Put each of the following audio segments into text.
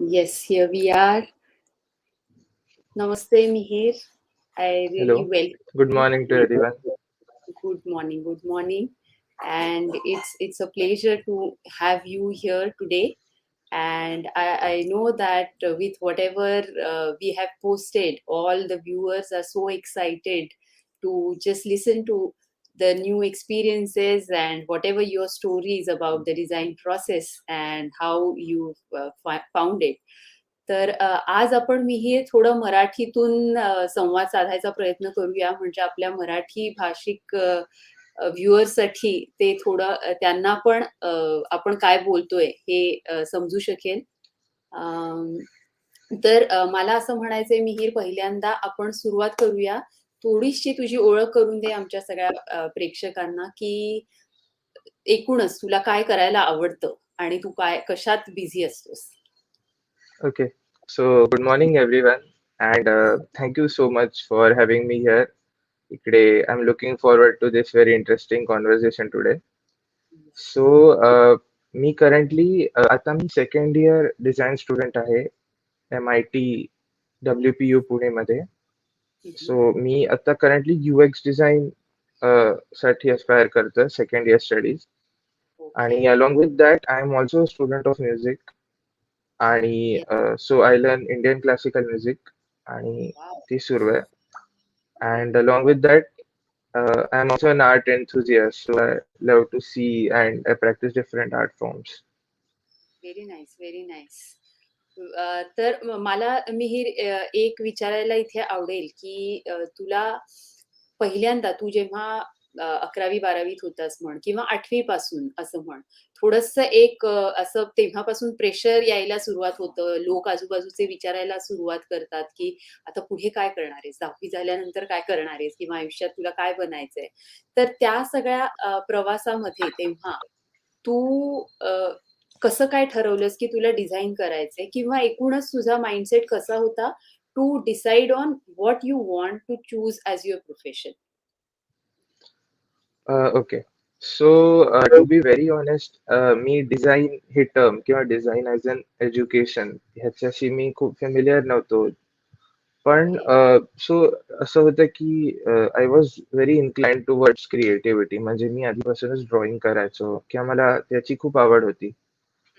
Yes, here we are. Namaste, Mihir. I really Hello. Good welcome morning to you. everyone. Good morning, good morning. And it's a pleasure to have you here today. And I know that with whatever we have posted, all the viewers are so excited to just listen to the new experiences and whatever your stories about the design process and how you found it. तर आज आपण मी हे थोडं मराठीतून संवाद साधायचा प्रयत्न करूया म्हणजे आपल्या मराठी भाषिक व्ह्युअरसाठी ते थोडं त्यांना पण आपण काय बोलतोय हे समजू शकेल. अं, तर मला असं म्हणायचंय मिहीर पहिल्यांदा आपण सुरुवात करूया. थोडीशी तुझी ओळख करून दे आमच्या सगळ्या प्रेक्षकांना, की एकूणच तुला काय करायला आवडतं आणि तू काय कशात busy असतोस? Okay. So, good morning, everyone, and thank you so much for having me here. Today, I'm looking forward to this very interesting conversation today. So, मी currently आता मी सेकंड इयर डिझाईन स्टुडंट आहे MIT WPU पुणेमध्ये. So मी आता currently UX design साठी aspire करतो second year studies आणि along with that I am also student of music आणि so I learn Indian classical music आणि ती सुरू आहे. And along with that, I'm also an art enthusiast, so I love to see and I practice different art forms. Very nice, very nice. तर मला मिहीर एक विचारायला इथे आवडेल, की तुला पहिल्यांदा तू जेव्हा 11वी-12वीत होतास म्हण किंवा 8वी पासून असं म्हण, थोडंसं एक असं तेव्हापासून प्रेशर यायला सुरुवात होतं. लोक आजूबाजूचे विचारायला सुरुवात करतात, की आता पुढे काय करणार आहेस? 10वी झाल्यानंतर काय करणार आहेस? किंवा आयुष्यात तुला काय बनायचंय? तर त्या सगळ्या प्रवासामध्ये तेव्हा तू कसं काय ठरवलंस, की तुला डिझाइन करायचंय किंवा एकूणच तुझा माइंडसेट कसा होता to decide on what you want to choose as your profession? Okay. So, to be very honest, मी डिझाईन हे टर्म किंवा डिझाईन ॲज अन एज्युकेशन ह्याच्याशी मी खूप फेमिलियर नव्हतो. पण ओके. सो असं होतं की I was very inclined towards creativity. म्हणजे मी आधीपासूनच ड्रॉइंग करायचो किंवा मला त्याची खूप आवड होती.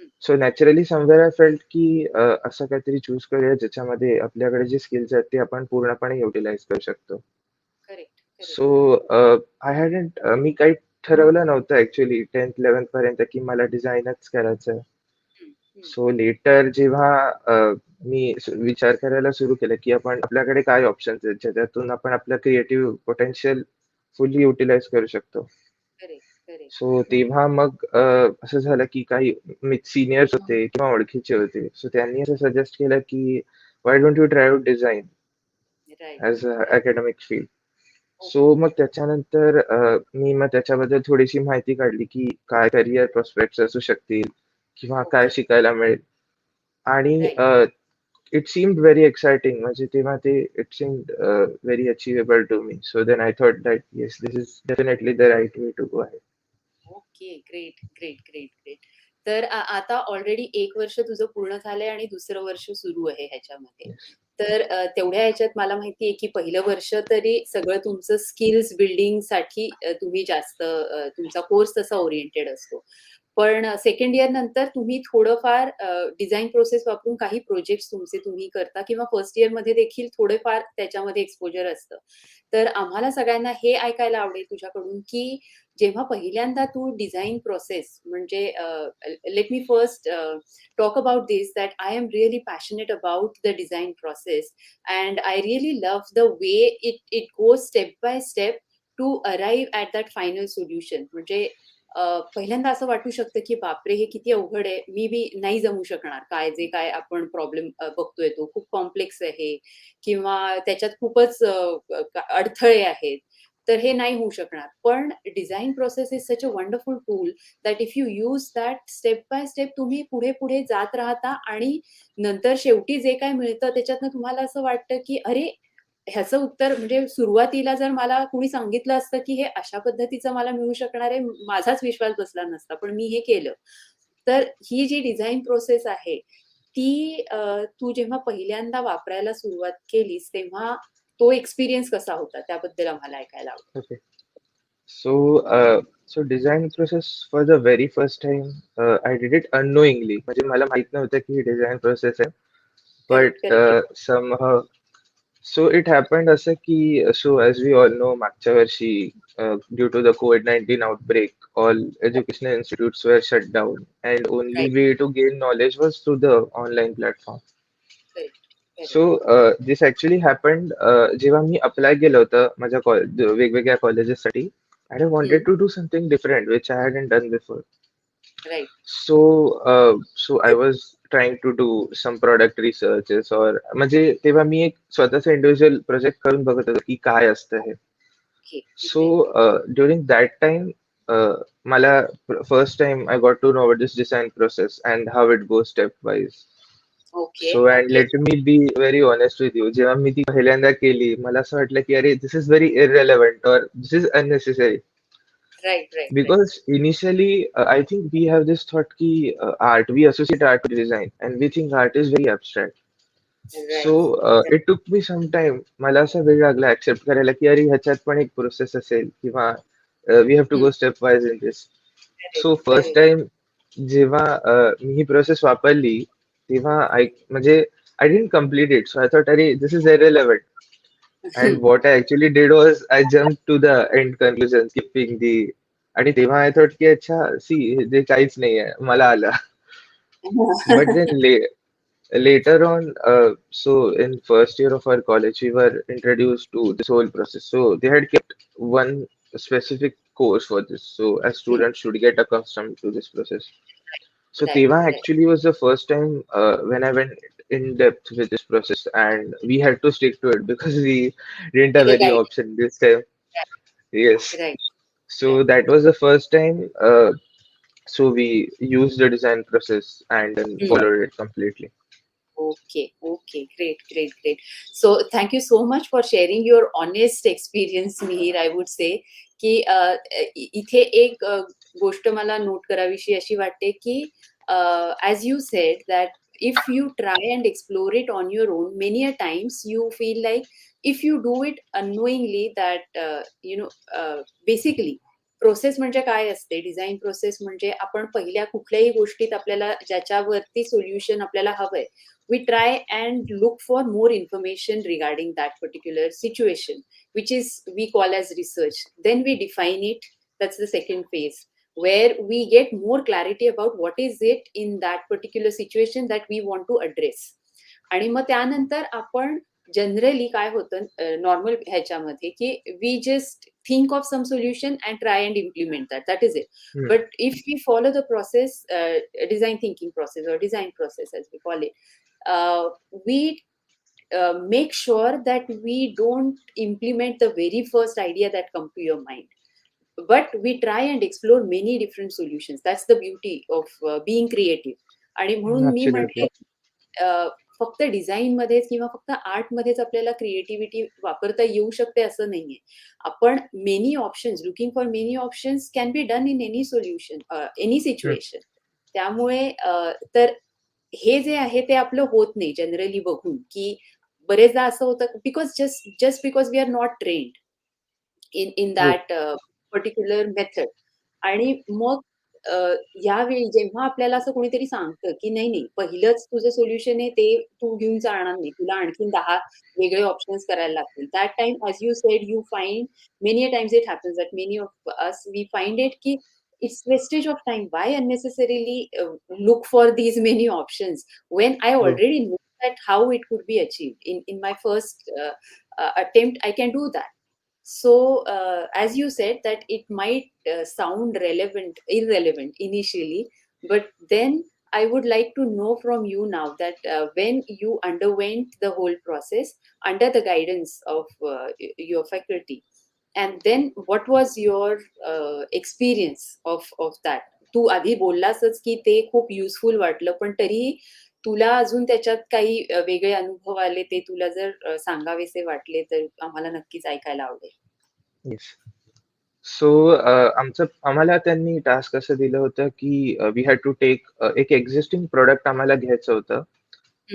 हं. सो नॅचरली समवेअर आय फेल्ट की असं काहीतरी चूज करूया ज्याच्यामध्ये आपल्याकडे जे स्किल्स आहेत ते आपण पूर्णपणे युटिलाइज करू शकतो. Correct, correct. So I hadn't मी काही ठरवलं नव्हतं ॲक्चुअली 10th 11th पर्यंत की मला डिझाईनच करायचंय. हं, हं. सो लेटर जेव्हा मी विचार करायला सुरू केलं की आपण आपल्याकडे काय ऑप्शन्स आहेत ज्याच्यातून आपण आपलं क्रिएटिव्ह पोटेन्शियल फुल्ली युटिलाइज करू शकतो. Correct, correct. सो तेव्हा मग असं झालं की काही सिनियर्स होते किंवा ओळखीचे होते. सो त्यांनी असं सजेस्ट केलं की why don't you try out design right, as a right. Academic field. So okay. मग त्याच्यानंतर मी मग त्याच्याबद्दल थोडीशी माहिती काढली की काय करिअर प्रॉस्पेक्ट्स असू शकतील किंवा काय ओके. शिकायला मिळेल. आणि right. It seemed very exciting. म्हणजे तेव्हा ते it seemed very achievable to me. So then I thought that yes this is definitely the right way to go ahead. Okay. Great, great, great, great. तर आता already 1 वर्ष तुझं पूर्ण झालंय आणि दुसरं वर्ष सुरू आहे ह्याच्यामध्ये. येस. तर तेवढ्या ह्याच्यात मला माहिती आहे, की पहिलं वर्ष तरी सगळं तुमचं स्किल्स बिल्डिंगसाठी तुम्ही जास्त तुमचा कोर्स तसा ओरिएंटेड असतो. पण सेकंड इयर नंतर तुम्ही थोडंफार डिझाइन प्रोसेस वापरून काही प्रोजेक्ट्स तुमचे तुम्ही करता किंवा फर्स्ट इयरमध्ये देखील थोडेफार त्याच्यामध्ये एक्सपोजर असतं. तर आम्हाला सगळ्यांना हे ऐकायला आवडेल तुझ्याकडून, की जेव्हा पहिल्यांदा तू डिझाइन प्रोसेस म्हणजे let me first talk about this that I am really passionate about the design process and I really love the way it goes step by step to arrive at that final solution. म्हणजे पहिल्यांदा असं वाटू शकतं, की बापरे! हे किती अवघड आहे. मी बी नाही जमू शकणार. जे काय आपण प्रॉब्लेम बघतोय तो खूप कॉम्प्लेक्स आहे किंवा त्याच्यात खूपच अडथळे आहेत. तर हे नाही होऊ शकणार. पण design process is such a wonderful tool that if you use that step by step तुम्ही पुढे-पुढे जात राहता आणि नंतर शेवटी जे काही मिळतं त्याच्यातनं तुम्हाला असं वाटतं, की अरे, ह्याचं उत्तर म्हणजे सुरुवातीला जर मला कुणी सांगितलं असतं, की हे अशा पद्धतीचं मला मिळू शकणार आहे, माझाच विश्वास बसला नसता. पण मी हे केलं. तर ही जी डिझाइन प्रोसेस आहे, ती तू जेव्हा पहिल्यांदा वापरायला सुरुवात केलीस, तेव्हा तो एक्सपिरियन्स कसा होता? त्याबद्दल आम्हाला ऐकायला आवडेल. Okay. So design process for the very first time, I did it unknowingly. म्हणजे मला माहित नव्हतं की ही डिझाईन प्रोसेस आहे. Correct, But correct. somehow, so it happened असं की, so as we all know, मागच्या वर्षी due to the COVID-19 outbreak, all educational institutes were shut down, and only right, way to gain knowledge was through the online platform. Correct, So correct. this actually happened जेव्हा मी apply केलं होतं माझ्या वेगवेगळ्या कॉलेजेससाठी, and I wanted hmm, to do something different which I hadn't done before. Right. So I was trying to do some product researches, or म्हणजे तेव्हा मी एक स्वतःचा individual project करून बघत होतो की काय असतं हे. Okay, So right. during that time, मला first time I got to know about this design process and how it goes stepwise. Okay, so and okay. Let me be very honest with you, जेव्हा मी ती पहिल्यांदा केली मला असं वाटलं की अरे दिस इज व्हेरी इररेलेव्हंट और this is unnecessary. Right, right, right. Because initially I think we have this thought की art, we associate art with design and we think art is very abstract. So right, right. It took me some time, मला असा वेळ लागला accept करायला की अरे ह्याच्यात पण एक प्रोसेस असेल, किंवा we have to hmm, go step wise in this. Correct, so first correct. Time जेव्हा मी ही प्रोसेस वापरली, तेव्हा म्हणजे I didn't complete it, so I thought अरे this is irrelevant. And what I actually did was I jump to the end conclusion skipping the. आणि तेव्हा आय thought की अच्छा सी जे काहीच नाही आहे मला आलं. But then later on, so in first year of our college, we were introduced to this whole process. So they had kept one specific course for this. So as hmm, students should get accustomed to this process. So right, Teva right. actually was the first time when I went in depth with this process, and we had to stick to it because we didn't have तिथे any guide. option this time. Yes. Right, So right. that was the first time. So we used the design process and then hmm. followed it completely. Okay, okay. Great, great, great. So thank you so much for sharing your honest experience, Mihir. I would say की इथे एक गोष्ट मला note करावीशी अशी वाटते की as you said that if you try and explore it on your own, many a times you feel like if you do it unknowingly that basically process म्हणजे काय असते, डिझाईन प्रोसेस म्हणजे आपण पहिल्या कुठल्याही गोष्टीत आपल्याला ज्याच्यावरती सोल्युशन आपल्याला हवंय, we try and look for more information regarding that particular situation, which is we call as research. Then we define it. That's the second phase where we get more clarity about what is it in that particular situation that we want to address. आणि मग त्यानंतर आपण generally काय होतं normal ह्याच्यामध्ये की we just think of some solution and try and implement that is it. Hmm. But if we follow the process, design thinking process or design process as we call it, we make sure that we don't implement the very first idea that come to your mind, but we try and explore many different solutions. That's the beauty of being creative. आणि म्हणून मी Absolutely. म्हणते फक्त design मध्येच किंवा फक्त art मध्येच आपल्याला creativity वापरता येऊ शकते असं नाहीये. आपण many options, looking for many options can be done in any solution, any Hmm. Situation. त्यामुळे तर हे जे आहे ते आपलं होत नाही जनरली बघून, की बरेचदा असं होतं because just because we are not trained in True. That particular method. आणि मग यावेळी जेव्हा आपल्याला असं कोणीतरी सांगतं, की नाही, पहिलंच तुझं सोल्युशन आहे ते तू घेऊन चालणार नाही. तुला आणखीन 10 वेगळे ऑप्शन्स करायला लागतील. That time as you said you find many a times it happens that many of us we find it की it's wastage of time. Why unnecessarily look for these many options when I True. already know that how it could be achieved in my first attempt. I can do that. So as you said that it might sound irrelevant initially, but then I would like to know from you now that when you underwent the whole process under the guidance of your faculty, and then what was your experience of that. तू आधी बोललासच की ते खूप useful वाटलं, पण तरीही तुला अजून त्याच्यात काही वेगळे अनुभव आले, ते तुला जर सांगावेसे वाटले तर आम्हाला नक्कीच ऐकायला आवडेल. Yes. सो आम्हाला त्यांनी टास्क असं दिलं होतं की वी हॅड टू टेक एक एक्झिस्टिंग प्रोडक्ट आम्हाला घ्यायचं होतं,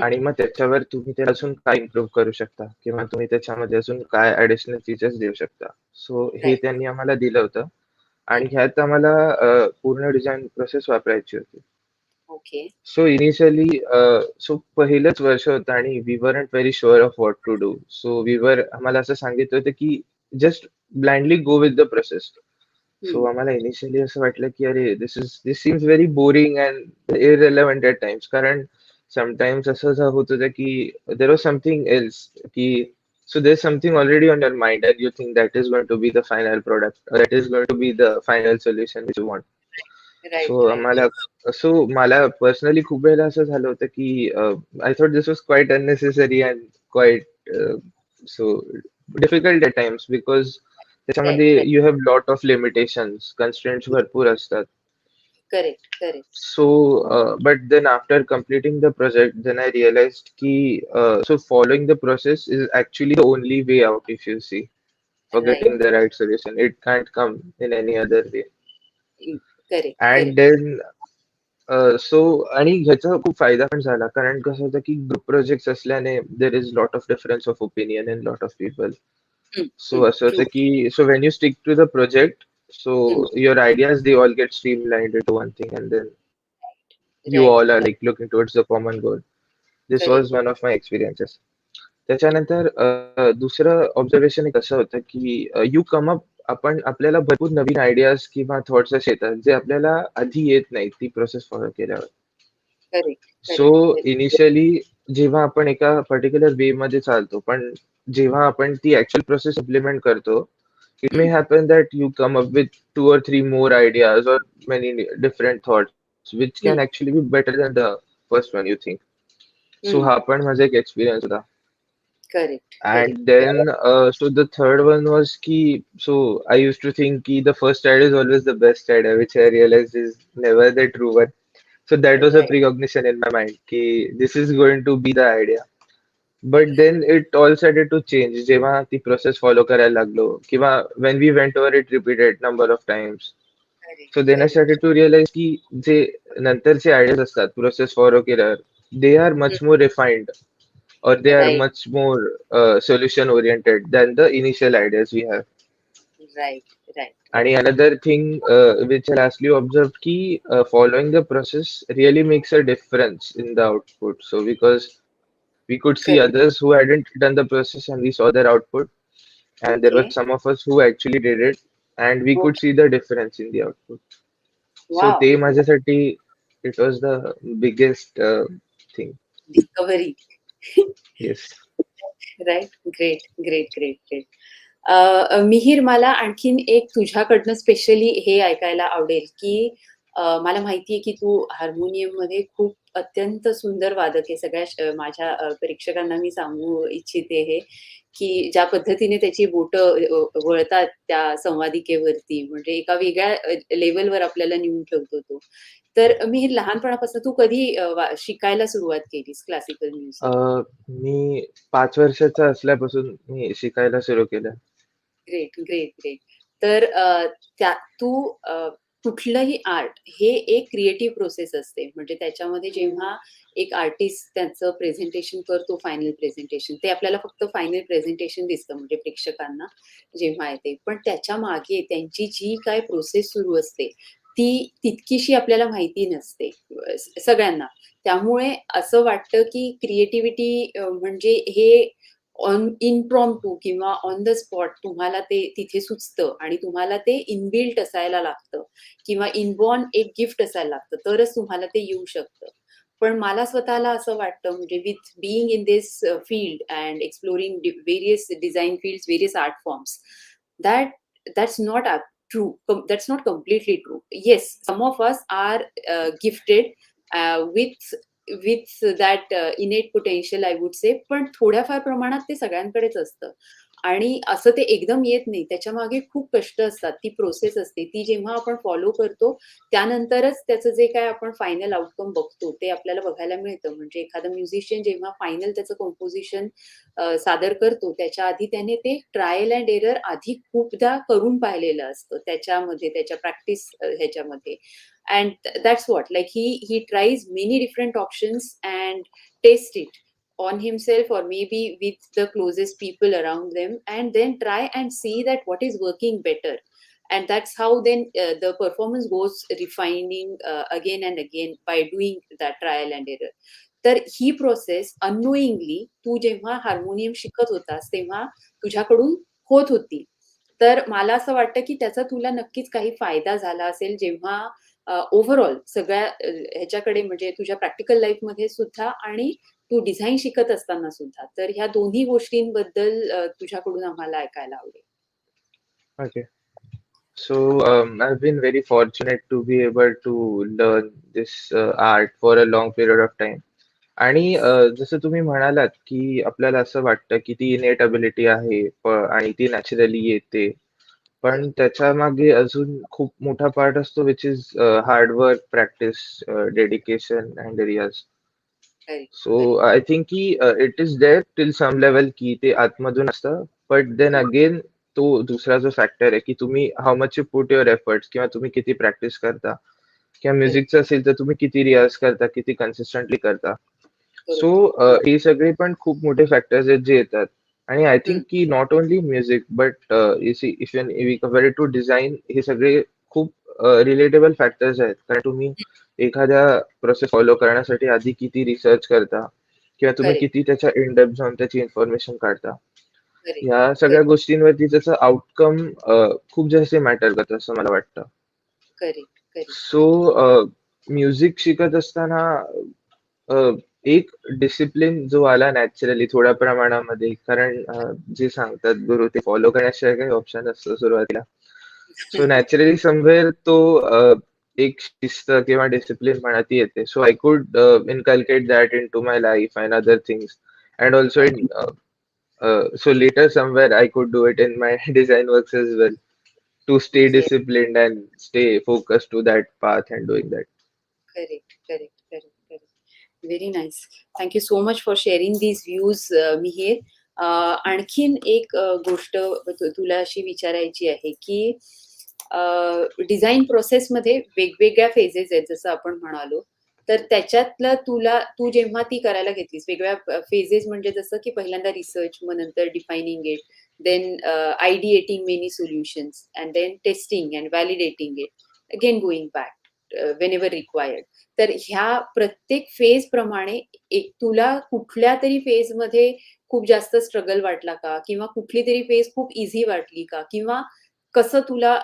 आणि मग त्याच्यावर तुम्ही ते अजून काय इम्प्रूव्ह करू शकता किंवा तुम्ही त्याच्यामध्ये अजून काय ॲडिशनल फीचर्स देऊ शकता. सो हे राइट. त्यांनी आम्हाला दिलं होतं आणि ह्यात आम्हाला पूर्ण डिझाइन प्रोसेस वापरायची होती. ओके. सो इनिशियली सो पहिलंच वर्ष होतं आणि we weren't very sure of what to do. So आम्हाला असं सांगितलं होतं की just blindly go with the process. So आम्हाला इनिशियली असं वाटलं की अरे this seems very boring and irrelevant at times. कारण समटाइम्स असं होत होतं की देयर वॉज समथिंग एल्स की so there's something already on your mind and you think that is going to be the final product or that is going to be the final solution which you want. Right, so right. मला personally खूप वेळेला असं झालं होतं की I thought this was quite unnecessary and quite so difficult at times because right, त्याच्यामध्ये right. You have lot of limitations, constraints भरपूर असतात. Correct, correct. So, but then after completing the project, then I realized ki, so following the process is actually the only way out if you see for right. getting the right solution. It can't come in any other way. Correct, And correct. then सो आणि ह्याचा खूप फायदा पण झाला कारण कसं होतं की ग्रुप प्रोजेक्ट्स असल्याने there is lot of difference of opinion in lot of people. So असं ट्रू. होतं की so when you stick to the project so your ideas they all get streamlined into one thing and then you right, all are right. like looking towards the common goal. This correct. was one of my experiences. त्याच्यानंतर दुसरं observation एक असं होतं की you come up आपण आपल्याला भरपूर नवीन ideas किंवा थॉट्स असे येतात जे आपल्याला आधी येत नाहीत ती प्रोसेस फॉलो केल्यावर. Correct, so correct, correct. Initially जेव्हा आपण एका पर्टिक्युलर वे मध्ये चालतो, पण जेव्हा आपण ती ऍक्च्युअल प्रोसेस इम्प्लिमेंट करतो, it may happen that you come up with 2 or 3 more ideas or many different thoughts which can actually be better than the first one you think. सो हा पण माझा एक एक्सपिरियन्स होता. Correct, And correct. then, so the third one was ki, so I used to think ki the first idea is always the best idea, which I realized is never the true one. So that was a right. precognition in my mind ki this is going to be the idea. But then it all started to change जेव्हा ती process follow करायला लागलो किंवा when we went over it repeated number of times. Correct, So then I correct. started to realize की जे नंतरचे ideas असतात process follow केल्यावर they are much more refined or they are right, much more solution oriented than the initial ideas we have. Right, right, right. And another thing which I lastly observed key following the process really makes a difference in the output. So because we could see correct. others who hadn't done the process and we saw their output, and there okay. were some of us who actually did it, and we could okay. see the difference in the output. So wow! ते माझ्यासाठी it was the biggest thing. Discovery. Yes. Right. Great, great, great, great. Mihir, मला आणखीन एक तुझ्याकडनं specially हे ऐकायला आवडेल, की मला माहिती आहे की तू हार्मोनियममध्ये खूप अत्यंत सुंदर वादक आहे. माझ्या प्रेक्षकांना मी सांगू इच्छिते हे, की ज्या पद्धतीने त्याची बोटं वळतात त्या संवादिकेवरती, म्हणजे एका वेगळ्या लेव्हलवर आपल्याला नेऊन ठेवतो तो. तर मिहीर, लहानपणापासून तू कधी शिकायला सुरुवात केलीस क्लासिकल म्युझिक? मी 5 वर्षाचा असल्यापासून मी शिकायला सुरू केलं. Great, great, great. तर त्या तू कुठलंही आर्ट हे एक क्रिएटिव्ह प्रोसेस असते. म्हणजे त्याच्यामध्ये जेव्हा एक आर्टिस्ट त्याचं प्रेझेंटेशन करतो, फायनल प्रेझेंटेशन, ते आपल्याला फक्त फायनल प्रेझेंटेशन दिसतं म्हणजे प्रेक्षकांना जेव्हा येते. पण त्याच्यामागे त्यांची जी काही प्रोसेस सुरू असते, ती तितकीशी आपल्याला माहिती नसते सगळ्यांना. त्यामुळे असं वाटतं की क्रिएटिव्हिटी म्हणजे हे इम्प्रॉम्प्टू किंवा ऑन द स्पॉट तुम्हाला ते तिथे सुचतं आणि तुम्हाला ते इनबिल्ट असायला लागतं किंवा इनबॉर्न एक गिफ्ट असायला लागतं, तरच तुम्हाला ते येऊ शकतं. पण मला स्वतःला असं वाटतं, म्हणजे with being in this field and exploring various design fields, various art forms, that that's not true. That's not completely true. Yes, some of us are gifted with with that innate potential I would say, पण थोड्याफार प्रमाणात ते सगळ्यांकडेच असतं आणि असं ते एकदम येत नाही. त्याच्यामागे खूप कष्ट असतात. ती प्रोसेस असते. ती जेव्हा आपण फॉलो करतो, त्यानंतरच त्याचं जे काही आपण फायनल आउटकम बघतो, ते आपल्याला बघायला मिळतं. म्हणजे एखादा म्युझिशियन जेव्हा फायनल त्याचं कंपोझिशन सादर करतो, त्याच्या आधी त्याने ते ट्रायल एंड एरर आधी खूपदा करून पाहिलेलं असतं त्याच्यामध्ये, त्याच्या प्रॅक्टिस ह्याच्यामध्ये. and that's what, like, he tries many different options and test it on himself or maybe with the closest people around them, and then try and see that what is working better. And that's how then the performance goes refining again and again by doing that trial and error. तर ही process unknowingly तू जेव्हा harmonium शिकत होतास तेव्हा तुझ्याकडून होत होती. तर मला असं वाटतं की त्याचा तुला नक्कीच काही फायदा झाला असेल जेव्हा ओव्हरऑल सगळ्या ह्याच्याकडे म्हणजे तुझ्या प्रॅक्टिकल लाईफमध्ये सुद्धा आणि तू डिझाइन शिकत असताना सुद्धा. तर ह्या दोन्ही गोष्टींबद्दल तुझ्याकडून आम्हाला ऐकायला आवडेल. Okay. So I've been very fortunate to be able to learn this art for a long period of time. आणि जसं तुम्ही म्हणालात, की आपल्याला असं वाटतं, की ती इनेट एबिलिटी आहे आणि ती नॅचरली येते. पण त्याच्यामागे अजून खूप मोठा पार्ट असतो which is hard work, practice, dedication and riyaz. Correct, so correct. I think की it is there till some level की ते आतमधून असतं. बट देन अगेन तो दुसरा जो फॅक्टर आहे की तुम्ही how much you put your efforts किंवा तुम्ही किती प्रॅक्टिस करता किंवा करेक्ट. म्युझिकचं असेल तर तुम्ही किती रियाज करता, किती कन्सिस्टंटली करता. सो बरोबर. हे सगळे पण खूप मोठे फॅक्टर्स आहेत जे येतात. आणि आय थिंक हं. की not only music but if we compare to design हे सगळे खूप रिलेटेबल फॅक्टर्स आहेत. कारण तुम्ही एखाद्या प्रोसेस फॉलो करण्यासाठी आधी किती रिसर्च करता किंवा तुम्ही करेक्ट, किती त्याच्या इन डेप्थ जाऊन त्याची इन्फॉर्मेशन काढता. करेक्ट, ह्या सगळ्या करेक्ट, गोष्टींवरती त्याचं आउटकम खूप जास्त मॅटर करतं असं मला वाटतं. करेक्ट, करेक्ट, सो म्युझिक शिकत असताना अ, एक डिसिप्लिन जो आला नॅचरली थोड्या प्रमाणामध्ये कारण जे सांगतात गुरु ते फॉलो करण्याशिवाय काही ऑप्शन नसतो सुरुवातीला. So correct. नॅचरली समवेअर तो एक शिस्त किंवा डिसिप्लिन म्हणा ती येते. So I could inculcate that into my life and other things and also in so later somewhere I could do it in my design works as well to stay Yes. disciplined and stay focused to that path and doing that. Correct, correct, correct, correct. Very nice. Thank you so much for sharing these views, Mihir. आणखीन एक गोष्ट तुला अशी विचारायची आहे की design प्रोसेसमध्ये वेगवेगळ्या फेजेस आहेत जसं आपण म्हणालो. तर त्याच्यातलं तू जेव्हा ती करायला घेतलीस वेगवेगळ्या फेजेस म्हणजे जसं की पहिल्यांदा रिसर्च, मग नंतर defining it, then ideating many solutions and then testing and validating it, again going back whenever required. तर ह्या प्रत्येक फेज प्रमाणे एक तुला कुठल्या तरी फेजमध्ये खूप जास्त स्ट्रगल वाटला का? किंवा कुठली तरी फेज खूप ईझी वाटली का? किंवा कसं तुला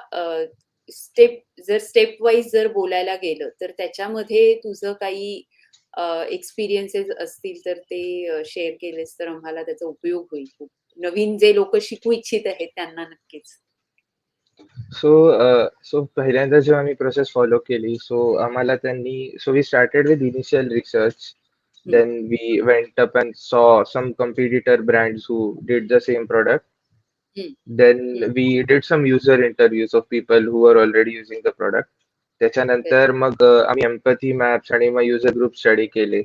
स्टेप वाईज जर बोलायला गेलं, तर त्याच्यामध्ये तुझं काही एक्सपिरियन्सेस असतील तर ते शेअर केलेस तर आम्हाला त्याचा उपयोग होईल खूप. नवीन जे लोकं शिकू इच्छित आहेत त्यांना नक्कीच. सो पहिल्यांदा जेव्हा मी प्रोसेस फॉलो केली आम्हाला त्यांनी we started with initial research. Hmm, Then we went up and saw some competitor brands who did the same product. Hmm, hmm. Then we did some user interviews of people who were already using the product. त्याच्यानंतर मग आम्ही empathy maps आणि मग user group study केले.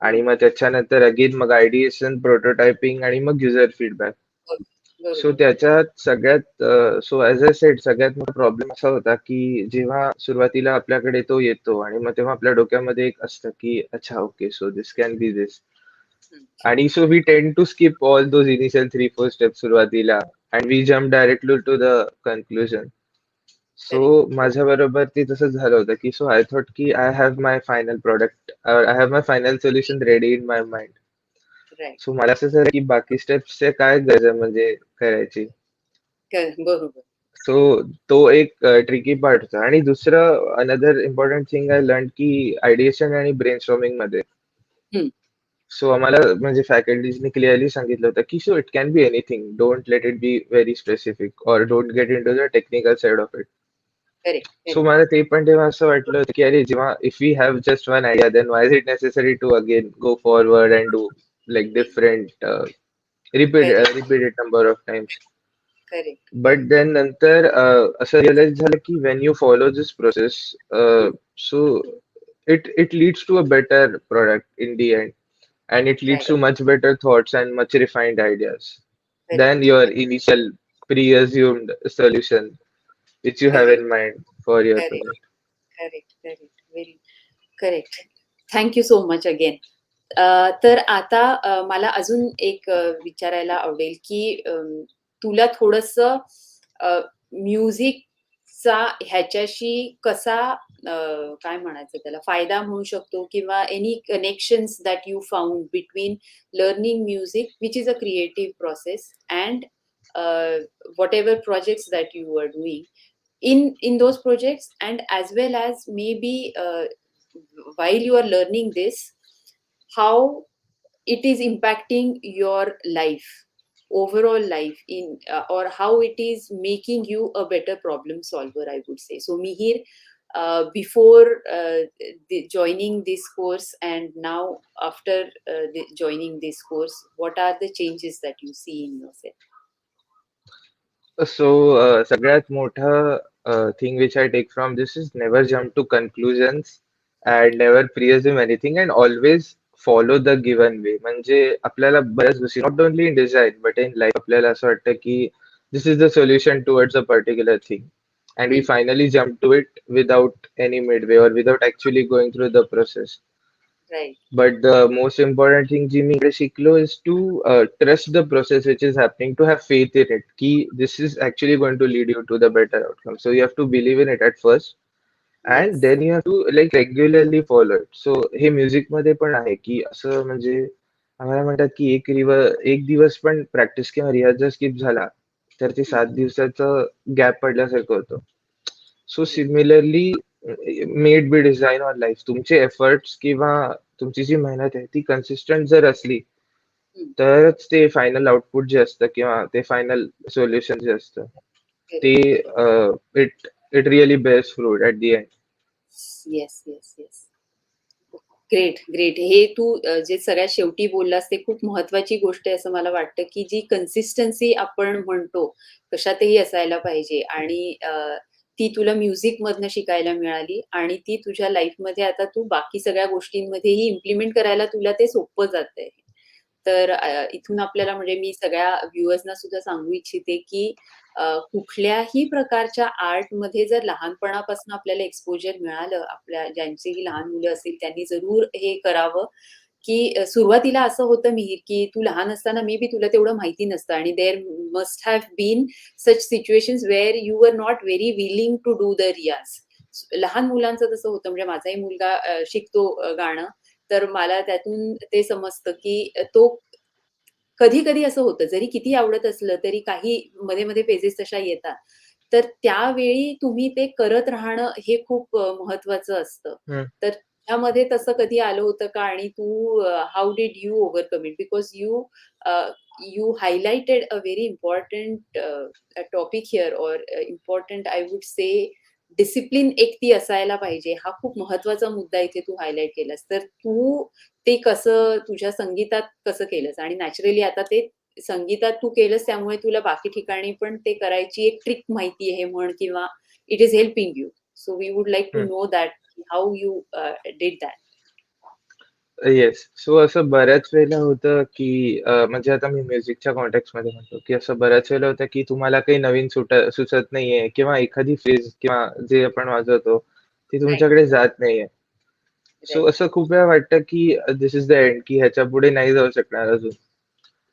आणि हं. मग त्याच्यानंतर again मग आयडिएशन, prototyping आणि मग user feedback. सो बरोबर. त्याच्यात सगळ्यात ॲज अ सेड सगळ्यात मोठा प्रॉब्लेम असा होता की जेव्हा सुरुवातीला आपल्याकडे तो येतो आणि मग तेव्हा आपल्या डोक्यामध्ये एक असतं की अच्छा okay so this can be this. Hmm. आणि so we tend to skip all those initial 3-4 steps सुरुवातीला and we jump directly to the conclusion. So correct, correct. माझ्या बरोबर ते तसंच झालं होतं की आय थॉट की I have my final product, I have my final solution ready in my mind. Right. So मला असं झालं की बाकी स्टेप्सचे काय गरज आहे म्हणजे करायची. बरोबर. सो तो एक ट्रिकी पार्ट होता. आणि दुसरं another important thing I learn की आयडिएशन आणि ब्रेनस्टॉर्मिंग मध्ये हं. आम्हाला म्हणजे फॅकल्टीजने क्लिअरली सांगितलं होतं की it can be anything, don't let it be very specific or don't get into the technical side of it. Correct, so correct. मला ते पण तेव्हा असं वाटलं होतं की अरे जेव्हा if we have just one idea then why is it necessary to again go forward and do like different correct, repeated number of times. Correct, but correct. Then नंतर असं रिअलाइज झालं की when you follow this process so it leads to a better product in the end, and it leads right. to much better thoughts and much refined ideas than correct, your correct, initial pre-assumed solution which you have correct, in mind for your correct. product. Correct, correct. Very correct. Thank you so much again. तर आता मला अजून एक विचारायला आवडेल, की तुला थोडंसं म्युझिकचा ह्याच्याशी कसा काय म्हणायचं त्याला फायदा म्हणू शकतो किंवा any connections that you found between learning music which is a creative process and whatever projects that you were doing in those projects and as well as maybe while you are learning this how it is impacting your life overall life in or how it is making you a better problem solver, I would say. So Mihir, before joining this course and now after joining this course, what are the changes that you see in yourself? So सगळ्यात मोठं thing which I take from this is never jump to conclusions and never presume anything and always follow the given way. म्हणजे आपल्याला बऱ्याच गोष्टी not only in design but in life आपल्याला असं वाटतं की this is the solution towards a particular thing and we Hmm. Finally jump to it without any midway और without actually going through the process. Right. But the most important thing जी मी इकडे शिकलो is to trust the process which is happening, to have faith in it, की this is actually going to lead you to the better outcome. So you have to believe in it at first and Yes. then you have to like regularly follow it. So हे music मध्ये पण आहे की असं म्हणजे आम्हाला म्हणतात की एक दिवस पण प्रॅक्टिस किंवा रियाज जर स्किप झाला तर ते 7 दिवसाचं गॅप पडल्यासारखं होतं. So similarly made be design or life तुमचे एफर्ट्स किंवा तुमची जी मेहनत आहे ती कन्सिस्टंट जर असली Hmm. तरच ते फायनल आउटपुट जे असतं किंवा ते फायनल सोल्युशन जे असतं ते Correct. Correct. It it really bears fruit at the end. Yes. Yes. Yes. Great, great. हे तू जे सगळ्यात शेवटी बोललास ते खूप महत्वाची गोष्ट आहे असं मला वाटतं, की जी कन्सिस्टन्सी आपण म्हणतो, कशातही असायला पाहिजे आणि ती तुला म्युझिकमधनं शिकायला मिळाली आणि ती तुझ्या लाईफमध्ये आता तू बाकी सगळ्या गोष्टींमध्येही इम्प्लिमेंट करायला तुला ते सोपं जातंय. तर इथून आपल्याला म्हणजे मी सगळ्या व्ह्युअर्सना सुद्धा सांगू इच्छिते, की कुठल्याही प्रकारच्या आर्टमध्ये जर लहानपणापासून आपल्याला एक्सपोजर मिळालं, आपल्या ज्यांचीही लहान मुलं असतील त्यांनी जरूर हे करावं, की सुरुवातीला असं होतं मिहीर, की तू लहान असताना मे बी तुला तेवढं माहिती नसतं आणि there must have been such situations where you were not very willing to do the riyaz. लहान मुलांचं तसं होतं म्हणजे माझाही मुलगा शिकतो गाणं, तर मला त्यातून ते समजतं, की तो कधी-कधी असं होतं, जरी किती आवडत असलं, तरी काही मध्ये-मध्ये फेजेस तशा येतात. तर त्यावेळी तुम्ही ते करत राहणं हे खूप महत्वाचं असतं. तर त्यामध्ये तसं कधी आलं होतं का? आणि तू how did you overcome it? Because you highlighted a very important topic here or important I would से डिसिप्लिन एक ती असायला पाहिजे. हा खूप महत्वाचा मुद्दा इथे तू हायलाइट केलास. तर तू ते कसं तुझ्या संगीतात कसं केलंस? आणि नॅचरली आता ते संगीतात तू केलंस त्यामुळे तुला बाकी ठिकाणी पण ते करायची एक ट्रिक माहिती आहे म्हण किंवा it is helping you. So we would like to know that how you did that. Yes. So असं बऱ्याच वेळेला होतं, की म्हणजे आता मी म्युझिकच्या कॉन्टेक्स्टमध्ये म्हणतो, की असं बऱ्याच वेळेला होतं, की तुम्हाला काही नवीन सुचत नाहीये किंवा एखादी फ्रेज किंवा जे आपण वाजवतो, ती राइट, तुमच्याकडे जात नाहीये. सो राइट. असं खूप वेळा वाटतं, की दिस इज द एंड, की ह्याच्यापुढे नाही जाऊ शकणार अजून.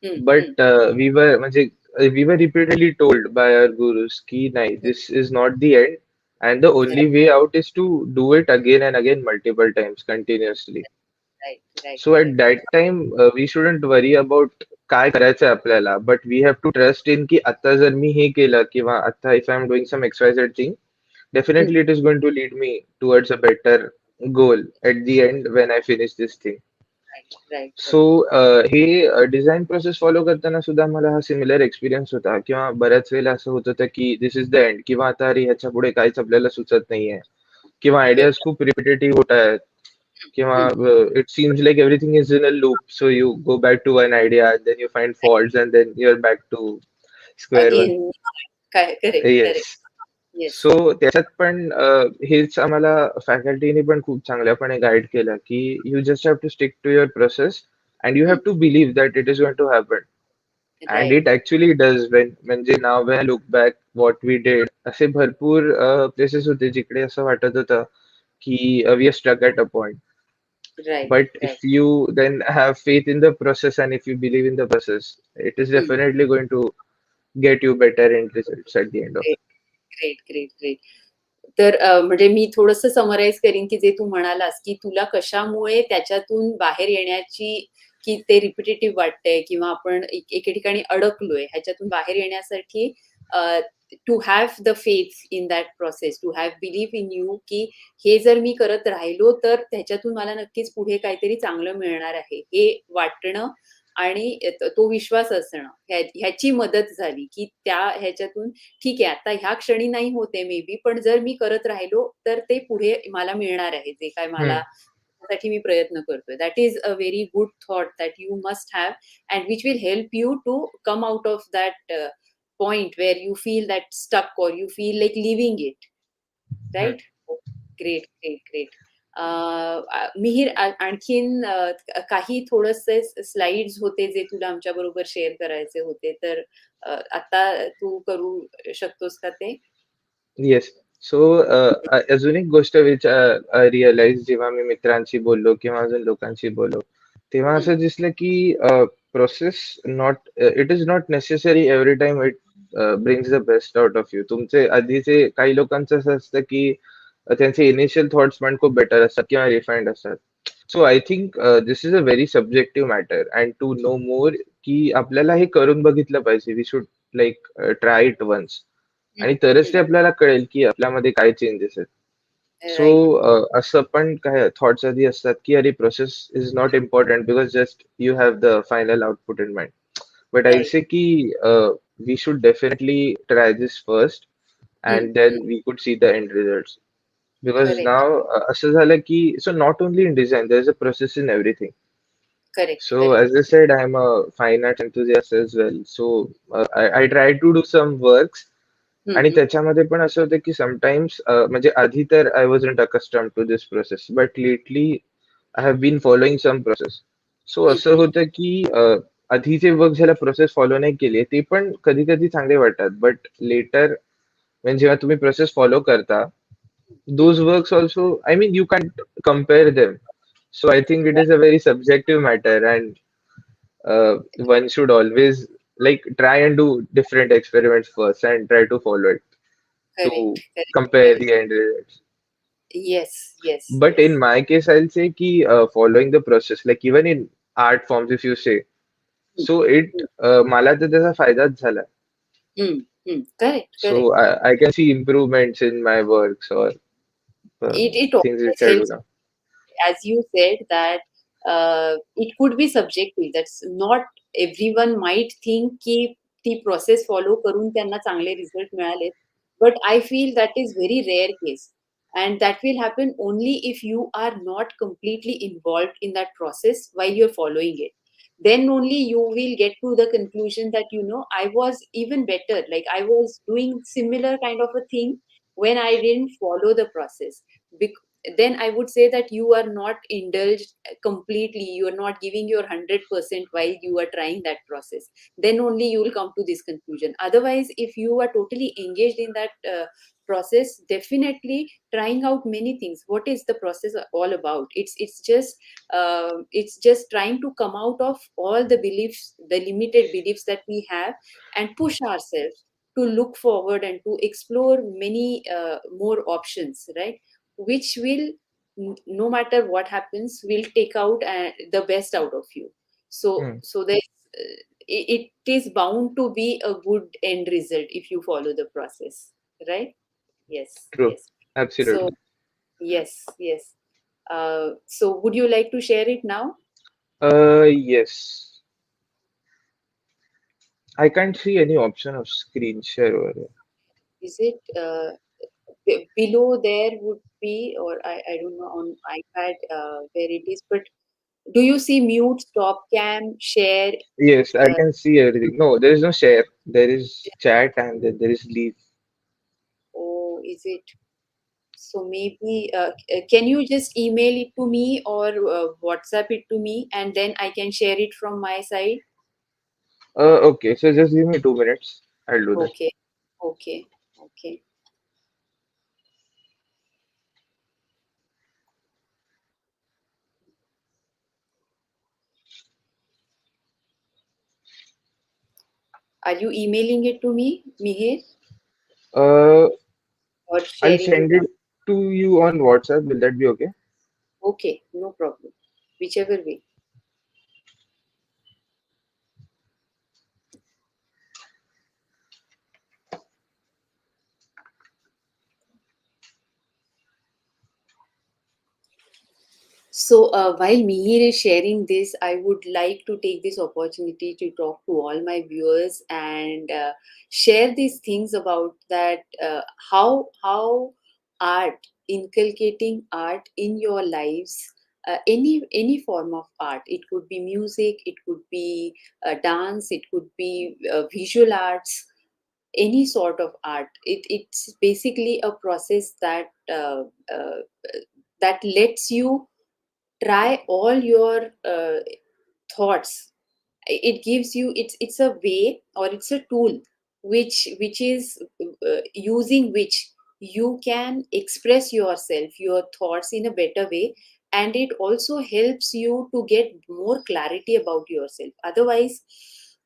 हं, हं. But we were repeatedly told by our gurus, की नाही, हं. This is not the end and the only way out is to do it again and again multiple times continuously. Right, right, so at correct. That time we shouldn't worry about काय करायचंय आपल्याला, but we have to trust in की आता जर मी हे केलं किंवा आता if I am doing some x Y Z thing, hmm. definitely it is going to lead me towards a better goal at the end when I finish this thing. Right, right, so right. हे design process follow करताना सुद्धा मला हा similar experience होता किंवा बऱ्याच वेळेला असं होत होतं की दिस इज द एंड किंवा आता अरे ह्याच्या पुढे काहीच आपल्याला सुचत नाहीये किंवा आयडियाज बरोबर. खूप रिपिटेटिव्ह होत आहेत किंवा हं. It seems like everything is in a loop, so you go back to one idea then you find faults and then you are back to square one. Again काय correct, yes. Correct. Yes. So त्याच्यात पण हेच आम्हाला फॅकल्टीने पण खूप चांगल्यापणे guide केलं की you just have to stick to your process and you have हं. To believe that it is going to happen and right. It actually does when. म्हणजे now when look back what we did, असे भरपूर places होते जिकडे असं वाटत होतं we are stuck at a point. Right, But right. if you then have faith in the process and if you believe in the process, it is Hmm. definitely going to get you better end results at the end of Great, it. great, great, great. तर म्हणजे मी थोडंसं summarise करीन, की जे तू म्हणालास, की तुला कशामुळे त्याच्यातून बाहेर येण्याची की ते रिपिटेटिव्ह वाटतंय किंवा आपण एके ठिकाणी अडकलोय, ह्याच्यातून बाहेर येण्यासाठी to have the faith in that process, to have believe in you, की हे जर मी करत राहिलो, तर त्याच्यातून मला नक्कीच पुढे काहीतरी चांगलं मिळणार आहे, हे वाटणं आणि तो विश्वास असणं, ह्याची मदत झाली, की त्या ह्याच्यातून ठीक आहे, आता ह्या क्षणी नाही होते मे बी, पण जर मी करत राहिलो, तर ते पुढे मला मिळणार आहे, जे काय मला हम्म, त्यासाठी मी प्रयत्न करतोय. That is a very good thought that you must have and which will help you to come out of that point where you feel that stuck or you feel like living it. Hmm. Right? Great, great, great. Mihir आणखीन काही थोडेसे slides होते जे तुला आमच्याबरोबर share करायचे होते. तर आता तू करू शकतोस का ते? येस. सो अजून एक गोष्ट विच रिअलाइज जेव्हा मी मित्रांशी बोललो किंवा अजून लोकांशी बोललो, तेव्हा हं, असं दिसलं की process not it is not necessary every time it brings the best out of you. तुमचे आधीचे काही लोकांचं असं असतं की त्यांचे इनिशियल थॉट्स पण खूप बेटर असतात किंवा रिफाईंड असतात. So I think this is a very subjective matter and to know more की आपल्याला हे करून बघितलं पाहिजे. We should like try it once. हं, आणि तरच हं. ते आपल्याला कळेल की आपल्यामध्ये काय चेंजेस आहेत. So right. असं पण काय थॉट्स आधी असतात की अरे process is not important because just you have the final output in mind. But I right. Say की we should definitely try this first हं, अँड देन हं. We could see the end results. Because correct, now असं झालं की so not only in design there is a process in everything. Correct, So correct. as I said, I'm a fine arts enthusiast as well. So I try to do some works. हं, आणि हं. त्याच्यामध्ये पण असं होतं की sometimes म्हणजे आधी तर I wasn't accustomed to this process but lately I have been following some process. So हं, असं हं. होतं की आधीचे वर्क ज्याला प्रोसेस फॉलो नाही केली ते पण कधी कधी चांगले वाटतात बट लेटर म्हणजे जेव्हा तुम्ही प्रोसेस फॉलो करता हं. those works also, I mean, you can't compare them. So I think it is a very subjective matter, and one should always like try and do different experiments first and try to follow it correct, to correct, compare correct. the end results. Yes, yes, But yes. in my case, I'll say ki following the process, like even in art forms, if you say, हं, so it हं. मला तर त्याचा फायदाच झाला. हं, हं. Correct, So correct. I can see improvements in my works or It things which always I do helps, now. as you said, that it could be subjective. That's not everyone might think की ती process follow करून त्यांना चांगले result मिळालेत. But I feel that is very rare case. And that will happen only if you are not completely involved in that process while you're following it. Then only you will get to the conclusion that, I was even better. Like I was doing similar kind of a thing when I didn't follow the process. Then I would say that you are not indulged completely. You are not giving your 100% while you are trying that process. Then only you will come to this conclusion. Otherwise, if you are totally engaged in that process, definitely trying out many things. What is the process all about? It's just trying to come out of all the beliefs, the limited beliefs that we have, and push ourselves to look forward and to explore many more options, right? Which will, no matter what happens, will take out the best out of you. so Hmm, so there's it is bound to be a good end result if you follow the process, right? Yes, true, yes. So absolutely. yes, yes. So would you like to share it now? Yes. I can't see any option of screen share over here. Is it below there would be, or I don't know on iPad where it is, but do you see mute, stop cam, share? Yes, I Uh, can see everything. No, there is no share. There is chat and then there is leave. or is it? So maybe can you just email it to me or WhatsApp it to me, and then I can share it from my side? Okay, so just give me 2 minutes. I'll do that. Okay, okay, okay. Are you emailing it to me, Mihir, Uh, or I'll sharing it send it on? to you on WhatsApp. Will that be okay? Okay, no problem. Whichever way. So while Mihir is sharing this, I would like to take this opportunity to talk to all my viewers and share these things about that how art, inculcating art in your lives, any form of art. It could be music, it could be dance, it could be visual arts, any sort of art. It's basically a process uh, that lets you try all your thoughts. It gives you, it's a way, or it's a tool which is using which you can express yourself, your thoughts in a better way, and it also helps you to get more clarity about yourself. Otherwise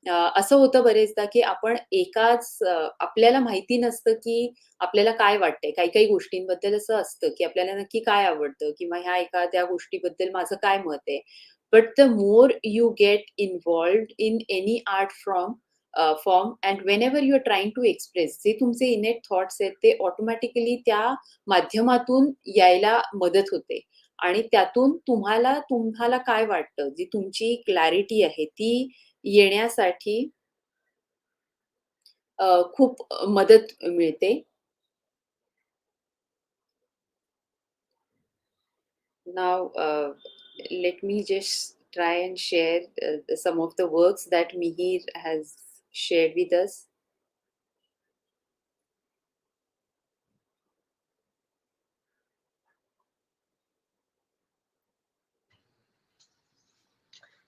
असं होतं बरेचदा की आपण एकाच आपल्याला माहिती नसतं की आपल्याला काय वाटतंय. काही-काही गोष्टींबद्दल असं असतं, की आपल्याला नक्की काय आवडतं किंवा ह्या एखाद्या गोष्टीबद्दल माझं काय मत आहे. But the more you get involved in any art form, and whenever you are trying to express, जे तुमचे innate thoughts आहेत ते ऑटोमॅटिकली त्या माध्यमातून यायला मदत होते. आणि त्यातून तुम्हाला तुम्हाला काय वाटतं, जी तुमची क्लॅरिटी आहे ती येण्यासाठी खूप मदत मिळते. Now, let me just try and share some of the works that Mihir has shared with us.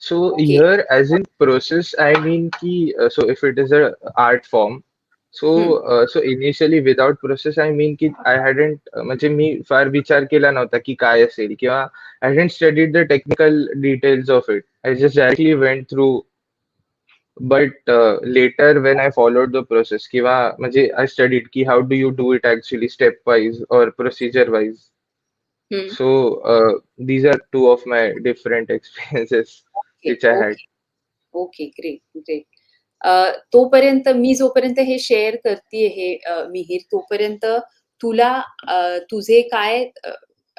So Okay. here, as in process, I mean ki, so if it is a art form, Hmm. so initially without process, I mean ki I hadn't म्हणजे मी फार विचार केला नव्हता की काय असेल किंवा I hadn't studied the technical details of it. I just directly went through. But later when I followed the process किंवा म्हणजे I studied ki how do you do it actually stepwise or procedure wise. Hmm. So these are two of my different experiences Okay. which I had. Okay. Okay. Great. Great. तोपर्यंत मी जोपर्यंत हे share करतीये हे मिहीर, तोपर्यंत तुला तुझे काय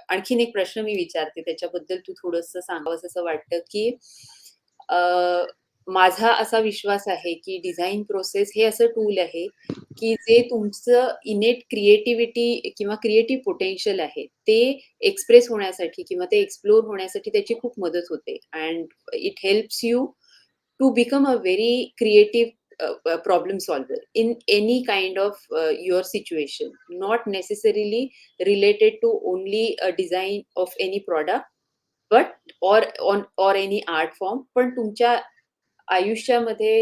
आणखीन एक प्रश्न मी विचारते त्याच्याबद्दल तू थोडंसं सांगावंस असं वाटतं, की अ, माझा असा विश्वास आहे, की डिझाइन प्रोसेस हे असं टूल आहे, की जे तुमचं इनेट क्रिएटिव्हिटी किंवा क्रिएटिव्ह पोटेन्शियल आहे, ते एक्सप्रेस होण्यासाठी किंवा ते एक्सप्लोर होण्यासाठी त्याची खूप मदत होते. And it helps you to become a very creative problem solver in any kind of your situation, not necessarily related to only a design of any product, but or any art form. पण तुमच्या आयुष्यामध्ये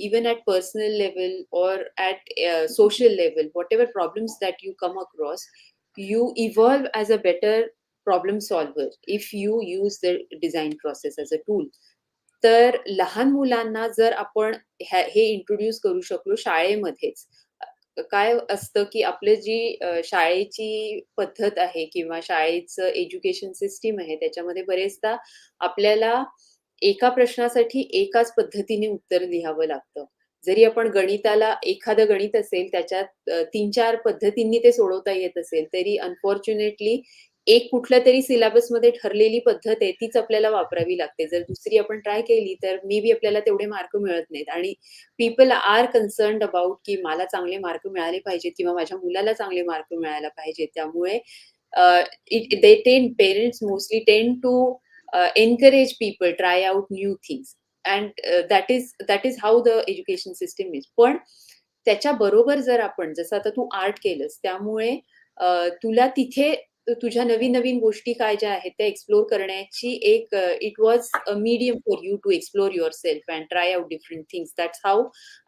even at personal level or at social level, whatever problems that you come across, you evolve as a better problem solver if you use the design process as a tool. तर लहान मुलांना जर आपण हे introduce करू शकलो शाळेमध्येच. काय असतं, की आपली जी शाळेची पद्धत आहे किंवा शाळेचं एज्युकेशन सिस्टम आहे, त्याच्यामध्ये बरेचदा आपल्याला एका प्रश्नासाठी एकाच पद्धतीने उत्तर लिहावं लागतं. जरी आपण गणिताला एखादं गणित असेल, त्याच्यात 3-4 पद्धतींनी ते सोडवता येत असेल, तरी अनफॉर्च्युनेटली एक कुठल्यातरी सिलेबसमध्ये ठरलेली पद्धत आहे, तीच आपल्याला वापरावी लागते. जर दुसरी आपण ट्राय केली, तर मे बी आपल्याला तेवढे मार्क मिळत नाहीत आणि पीपल आर कन्सर्न्ड अबाउट की मला चांगले मार्क मिळाले पाहिजेत किंवा माझ्या मुलाला चांगले मार्क मिळायला पाहिजेत. त्यामुळे they tend parents mostly tend to encourage people try out new things, and that is how the education system is. पण त्याच्याबरोबर जर आपण जसं आता तू आर्ट केलंस, त्यामुळे तुला तिथे तुझ्या नवीन-नवीन गोष्टी काय ज्या आहेत त्या एक्सप्लोर करण्याची एक it was a medium for you to explore yourself and try out different things. That's how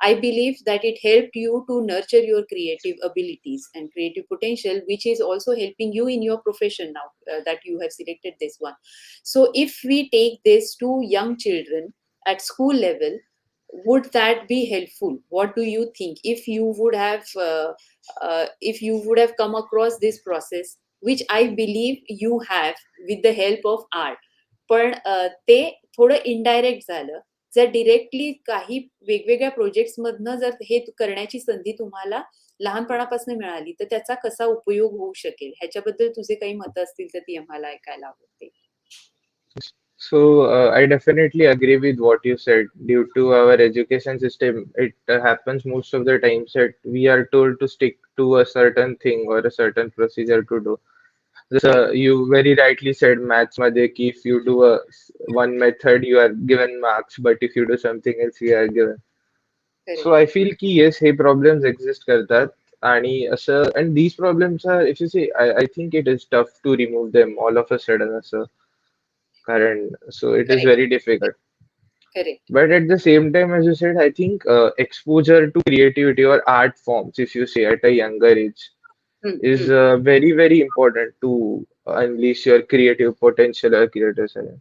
I believe that it helped you to nurture your creative abilities and creative potential, which is also helping you in your profession now that you have selected this one. So, if we take this to young children at school level, would that be helpful? What do you think if you would have come across this process, which I believe you have with the help of art, पण ते थोडं indirect झालं. जर directly काही वेगवेगळ्या projects मधनं जर हे करण्याची संधी तुम्हाला लहानपणापासून मिळाली, तर त्याचा कसा उपयोग होऊ शकेल? ह्याच्याबद्दल तुझे काही मतं असतील तर ती आम्हाला ऐकायला आवडतील. So I definitely agree with what you said. Due to our education system, it happens most of the times that we are told to stick to a certain thing or a certain procedure to do. You very rightly said maths मध्ये ki if you do one method you are given marks, but if you do something else you are given. Correct. So I feel ki yes, hey problems exist करतात आणि असं and these problems are if you see I think it is tough to remove them all of a sudden असं कारण so it is Correct. very difficult. Correct. But at the same time, as you said, I think exposure to creativity or art forms, if you say at a younger age, Hmm, is very, very important to unleash your creative potential or creative talent.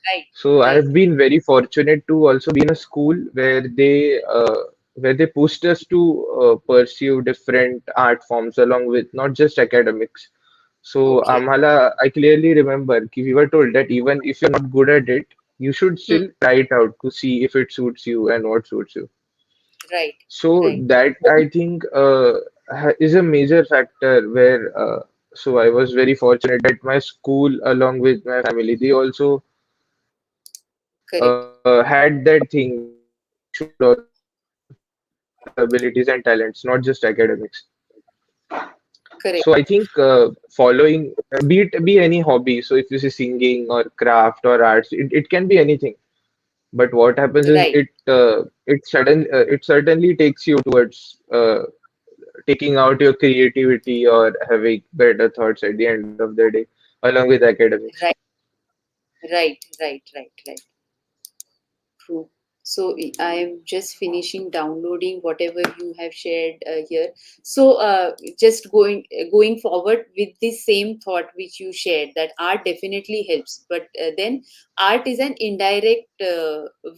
Right. So I Right. have been very fortunate to also be in a school where they pushed us to pursue different art forms along with not just academics. So Okay. I clearly remember कि we were told that even if you're not good at it, you should Hmm, still try it out to see if it suits you and what suits you. right. So Right. that I think is a major factor where so I was very fortunate that my school along with my family they also Correct. had that thing where you should also develop your abilities and talents, not just academics. Correct. So I think following be any hobby. So if you say singing or craft or arts, it can be anything. But what happens is Right. it certainly takes you towards taking out your creativity or having better thoughts at the end of the day, along with academics. Right. Right. Right. Right. Right. True. So I am just finishing downloading whatever you have shared here. So just going forward with this same thought which you shared, that art definitely helps, but then art is an indirect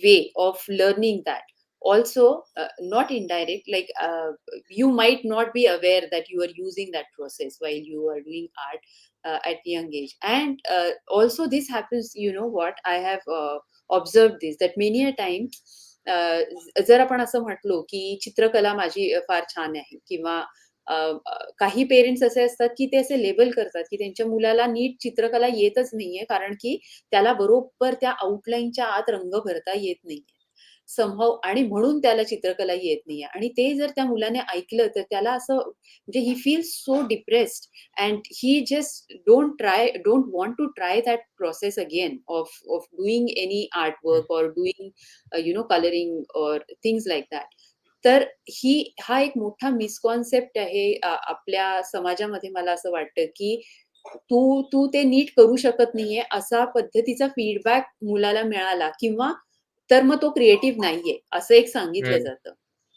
way of learning that. Also, not indirect, like you might not be aware that you are using that process while you are doing art at young age. And also this happens, you know what, I have observe this that many a time जर आपण असं म्हटलो की चित्रकला माझी फार छान आहे किंवा काही पेरेंट्स असे असतात की ते असे लेबल करतात की त्यांच्या मुलाला नीट चित्रकला येतच नाहीये कारण की त्याला बरोबर त्या आउटलाईनच्या आत रंग भरता येत नाहीये समहाव आणि म्हणून त्याला चित्रकला येत नाहीये आणि ते जर त्या मुलाने ऐकलं तर त्याला असं म्हणजे he feel so depressed and he just don't want to try that process again of doing any artwork or doing coloring or things like that. तर हा एक मोठा मिसकॉन्सेप्ट आहे आपल्या समाजामध्ये मला असं वाटतं की तू तू ते नीट करू शकत नाहीये असा पद्धतीचा फीडबॅक मुलाला मिळाला किंवा तर मग तो क्रिएटिव्ह नाहीये असं एक सांगितलं Mm, जातं.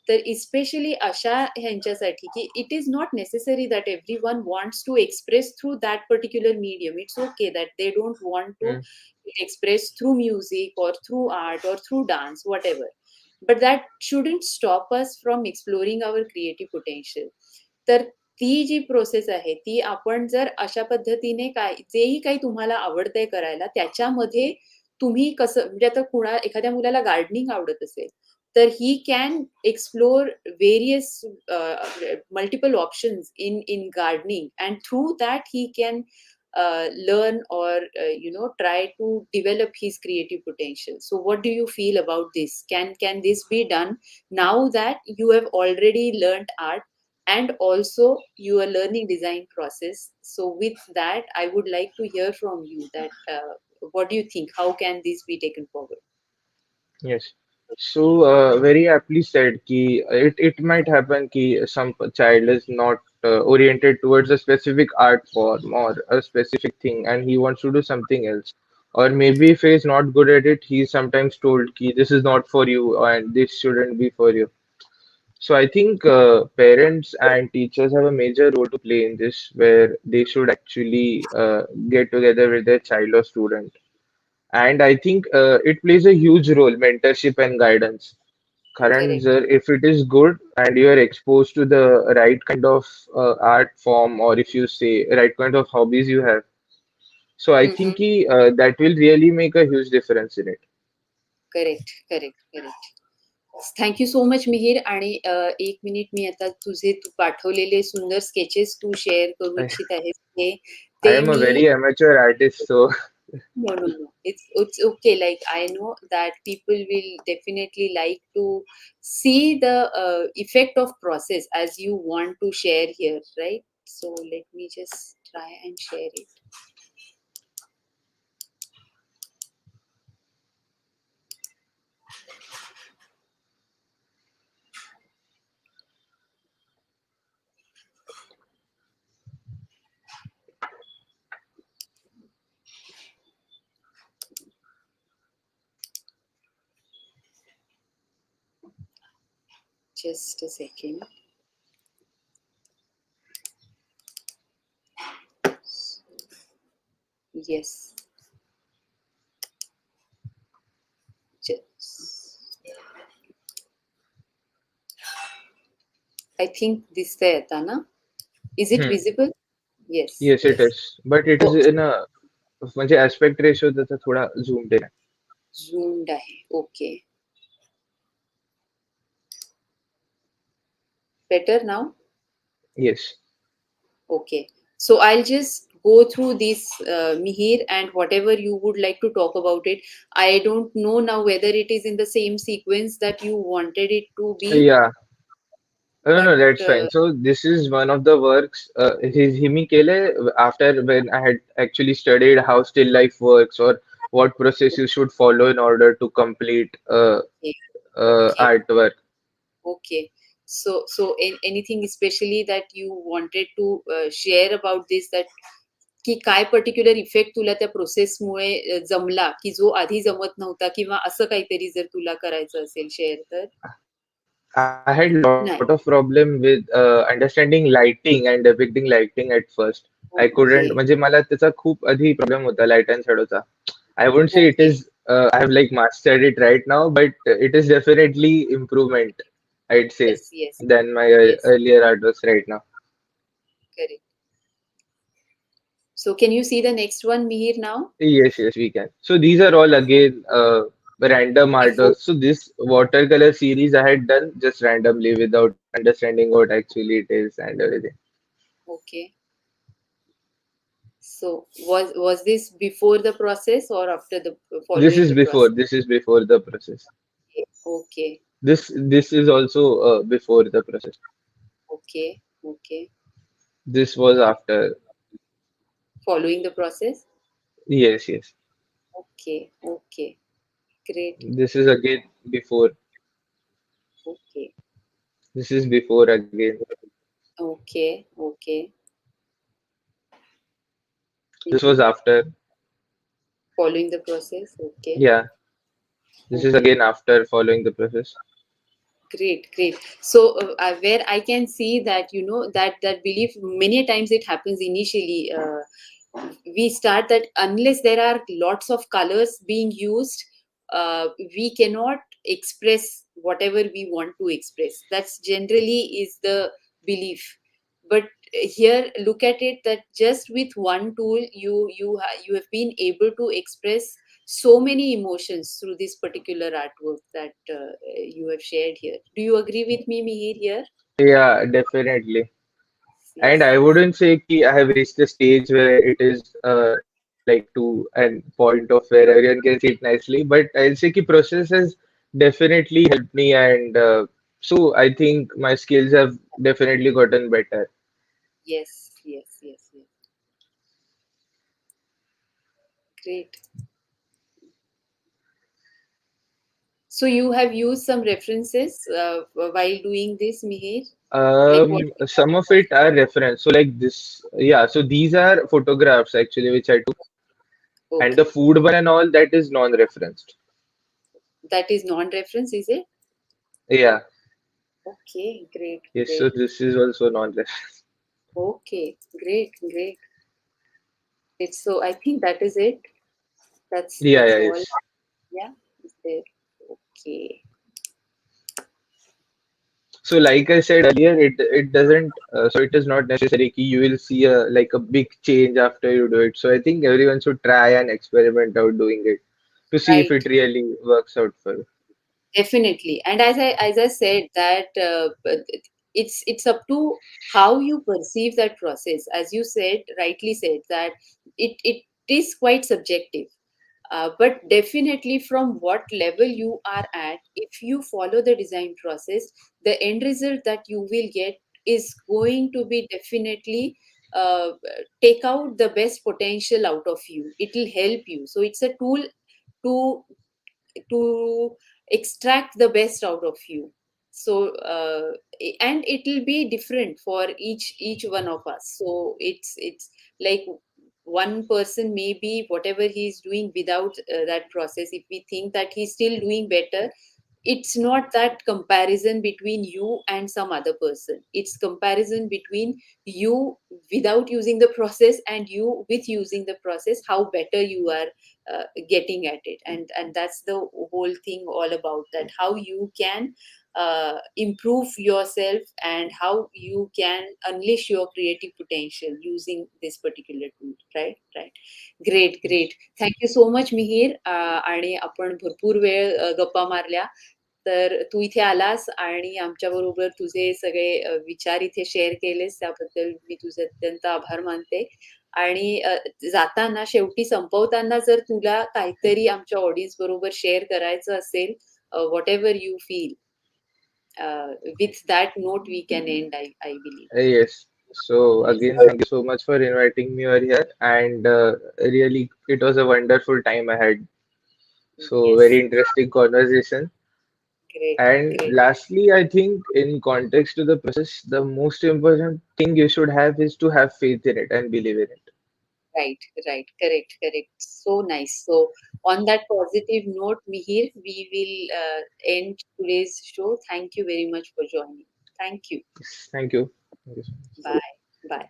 तर इस्पेशली अशा ह्यांच्यासाठी की it is not necessary that every one wants to express through that particular medium. It's okay that they don't want to mm, express through music or through art or through dance, whatever. But that shouldn't stop us from exploring our creative potential. तर ती जी process आहे ती आपण जर अशा पद्धतीने काय जेही काही तुम्हाला आवडतंय करायला त्याच्यामध्ये तुम्ही कसं म्हणजे आता एखाद्या मुलाला गार्डनिंग आवडत असेल तर he can explore various multiple options in gardening and through that he can learn or try to develop his creative potential. So what do you feel about this? Can this be done now that you have already learned art and also you are learning design process? So with that I would like to hear from you that what do you think, how can this be taken forward? yes. So very aptly said कि it might happen कि some child is not oriented towards a specific art form or a specific thing and he wants to do something else. Or maybe if he is not good at it, he is sometimes told कि this is not for you and this shouldn't be for you. So I think parents and teachers have a major role to play in this, where they should actually get together with their child or student. And I think it plays a huge role, mentorship and guidance. कारण Correct. जर if it is good and you are exposed to the right kind of art form, or if you say right kind of hobbies you have, so I Mm-hmm. think that will really make a huge difference in it. Correct, correct, correct. Thank you so much Mihir. आणि 1 minute मी आता तुझे तू पाठवलेले सुंदर sketches तू share करू I, इच्छित आहेस ते I ते am a me very amateur artist, so No, no, no. It's okay. Like I know that people will definitely like to see the effect of process as you want to share here, right? So let me just try and share it. Just a second. Yes. Just. I think this there, Tana. Is it hmm, visible? Yes. yes it Yes. is, but it is Okay. in a म्हणजे aspect ratio त्याचा थोडा zoomed in आहे. Zoomed आहे. Okay. Better now? Yes. Okay. So I'll just go through this, Mihir, and whatever you would like to talk about it. I don't know now whether it is in the same sequence that you wanted it to be, Yeah. No, but no, that's fine. So this is one of the works he kele after when I had actually studied how still life works, or what process you should follow in order to complete okay, okay, artwork. okay. So anything especially that you wanted to share about this, that की काय particular effect तुला त्या प्रोसेसमुळे जमला, की जो आधी जमत नव्हता, किंवा असं काहीतरी जर तुला करायचं असेल शेअर तर? I had lot नाही. of problem with understanding lighting and depicting lighting at first. I okay, couldn't म्हणजे मला त्याचा खूप आधी प्रॉब्लेम होता लाईट अँड शॅडोचा. I won't say it okay. is I have like mastered it right now, but it is definitely improvement, I'd say, Yes, yes, than my yes. earlier artworks right now. Correct. So can you see the next one, Mihir, now? Yes, yes, we can. So these are all again random Before. artworks. So this watercolor series I had done just randomly without understanding what actually it is and everything. Okay. So was this before the process or after the This following is the before. process? This is before the process. Okay. This is also before the process. Okay. Okay. This was after. Following the process? Yes, yes. Okay. Okay. Great. This is again before. Okay. This is before again. Okay. Okay. This was after. Following the process. Okay. Yeah. This is Okay. again after following the process. Great, great. So where I can see that that belief many times it happens initially. We start that unless there are lots of colors being used, we cannot express whatever we want to express. That's generally is the belief. But here, look at it that just with one tool, you have been able to express so many emotions through this particular artwork that you have shared here. Do you agree with me, Mihir, here? Yeah, definitely. And Yes, I yes. wouldn't say ki I have reached a stage where it is like to an point of where everyone can see it nicely, but I'll say ki process has definitely helped me, and so I think my skills have definitely gotten better. Yes, yes, yes, yes. Great. So you have used some references while doing this, Mihir? Like what? Some of it are reference. So like this, yeah. So these are photographs actually which I took, and the Okay. food one and all that is non-referenced. That is non-reference, is it? Yeah. Okay, great, Yes. So great. this is also non-reference. Okay, great, great. It's so I think that is it. Yeah. That's Yeah. all. Yes. Yeah, is there? Okay. So like I said earlier, it doesn't. So it is not necessary that you will see a big change after you do it. So I think everyone should try and experiment out doing it to see if Right. it really works out for you. Definitely. And as I said that but it's up to how you perceive that process. As you said, rightly said, that it is quite subjective. But definitely from what level you are at, if you follow the design process, the end result that you will get is going to be definitely uh, take out the best potential out of you. It will help you. So it's a tool to extract the best out of you. So and it will be different for each one of us. So it's like one person, maybe whatever he's doing without that process, if we think that he's still doing better, it's not that comparison between you and some other person. It's comparison between you without using the process and you with using the process, how better you are getting at it. And that's the whole thing all about, that how you can improve yourself and how you can unleash your creative potential using this particular tool. Right. Great. Thank you so much Mihir. आणि आपण भरपूर वेळ गप्पा मारल्या. तर तू इथे आलास आणि आमच्याबरोबर तुझे सगळे विचार इथे शेअर केलेस, त्याबद्दल मी तुझे अत्यंत आभार मानते. आणि जाताना शेवटी संपवताना जर तुला काहीतरी आमच्या ऑडियन्स बरोबर शेअर करायचं असेल, whatever you feel, with that note we can end, I believe. Yes. So again, thank you so much for inviting me over here, and really, it was a wonderful time I had. So Yes. very interesting conversation. Great, And great. lastly, I think in context to the process, the most important thing you should have is to have faith in it and believe in it. Right. Correct. So nice. So on that positive note, Mihir, we will end today's show. Thank you very much for joining. Thank you. Yes, thank you. Thank you so much. Bye. Bye.